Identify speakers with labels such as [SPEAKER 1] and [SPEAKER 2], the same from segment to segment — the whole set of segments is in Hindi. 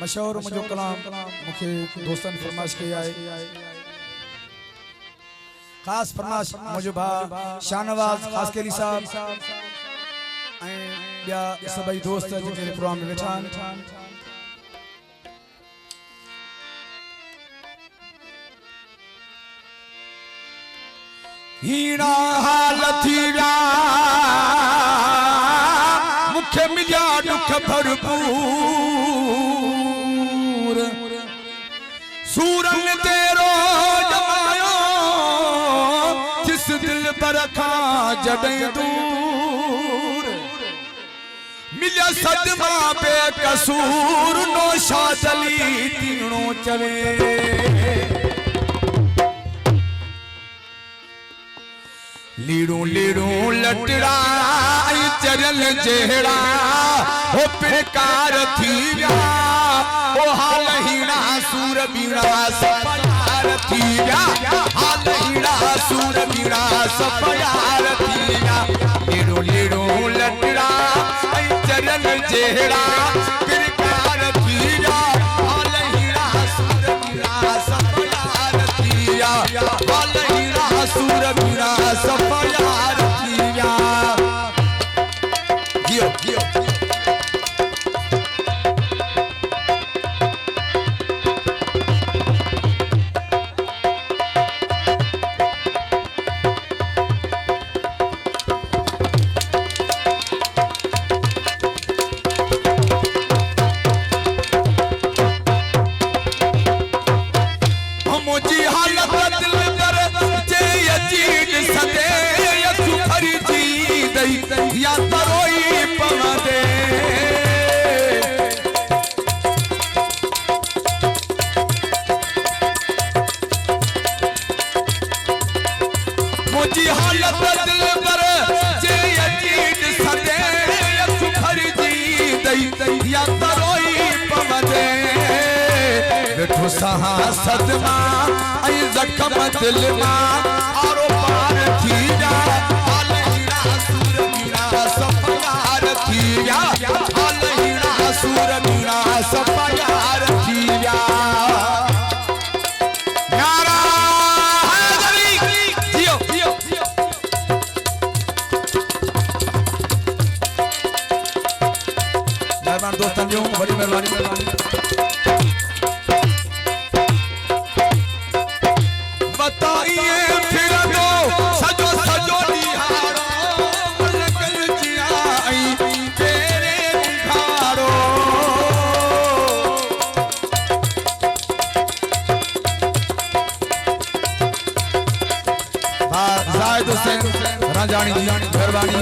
[SPEAKER 1] मशहूर मुझो कलाम मुखे दोस्तन फरमाइश कई आए खास फरमाइश मुझो भा शाहनवाज खास केली साहब या सभी दोस्त जिनके प्रोग्राम में बैठा हीना हालत या मुखे मिलिया दुख भरपूर सूरन तेरो जमायो जिस दिल पर खा जड़े दूर मिलिया सदमा बेकसूर नो शादली तीनों चवे लीड़ू लीड़ू लटड़ा चरल जेड़ा हो प्रकार थी गया ओ हाल हीड़ा सूर बीड़ा सपयार थी गया हाल हीड़ा सूर बीड़ा सपयार थी गया लीड़ू लीड़ू लटड़ा चरल जेड़ा प्रकार थी गया हाल हीड़ा सूर बीड़ा सपयार थी गया हाल हीड़ा सूर बीड़ा सपयार थी गया गियो गियो मुझी हालत दिल कर जे यजीद सदे यसु खरीदी दई या तरोई पवदे मुझी हालत दिल कर जे यजीद सदे यसु खरीदी दई या तरोई पवदे बैठो सहा सदमा आई जख्म दिल मा आरो पार थी जा हाल हीड़ा सूर बीड़ा सपयार थी जा हाल हीड़ा सूर बीड़ा सपयार थी जा यारा हैदरी जियो जियो मेहरबान दोस्तन जो बड़ी मेहरबानी बताइए फिर दो सजो सजो निहारो लगल जिया आई तेरे निहारो जायद हुसैन रंजाणी जी मेहरबानी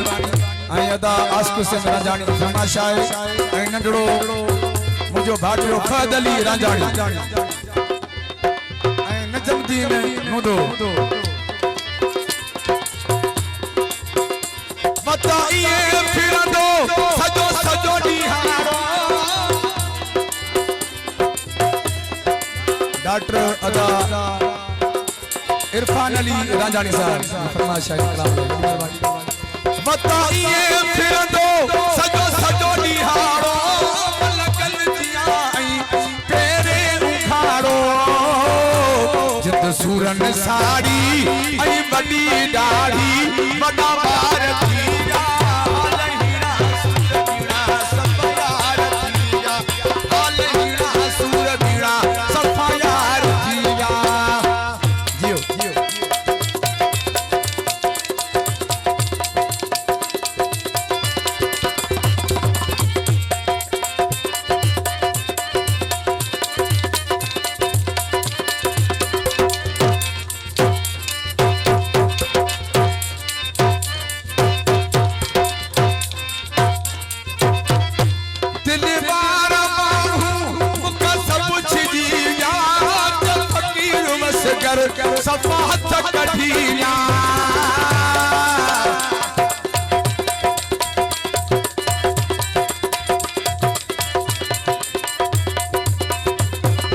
[SPEAKER 1] आई अदा आस्क हुसैन रंजाणी फरमाइश आहे ऐं नंढड़ो मुझो भाटियो फहदली रंजाणी नजमुद्दीन नुदो बताइए फिर दो सजो सजो निहारो डॉक्टर अदा इरफान अली रंजाणी साहब फरमाइश है बताइए फिर दो सजो सजो निहारो लगल जिया आई तेरे उखाड़ो जित सूरन साड़ी आई बड़ी दाढ़ी बड़ा बार थी जा हाल हीड़ा सूर बीड़ा सपयार थी जा हाल हीड़ा सूर बीड़ा सपयार थी जा जियो जियो सफा हथ कढ़िया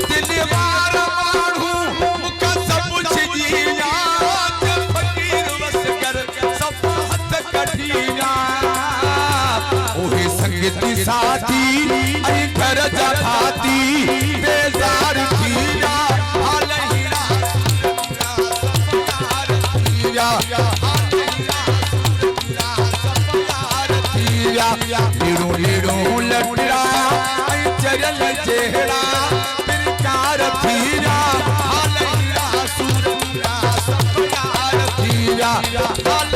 [SPEAKER 1] दिलवार माण्हू मुका सब छिजिया फकीर बस कर सफा हथ कढ़िया ओहे संगति साथी आई घर जा भाती लीड़ो लीड़ो लटड़ा चरल चेहरा प्यार थीरा हाल हीरा सूरत सब यार थीरा हाल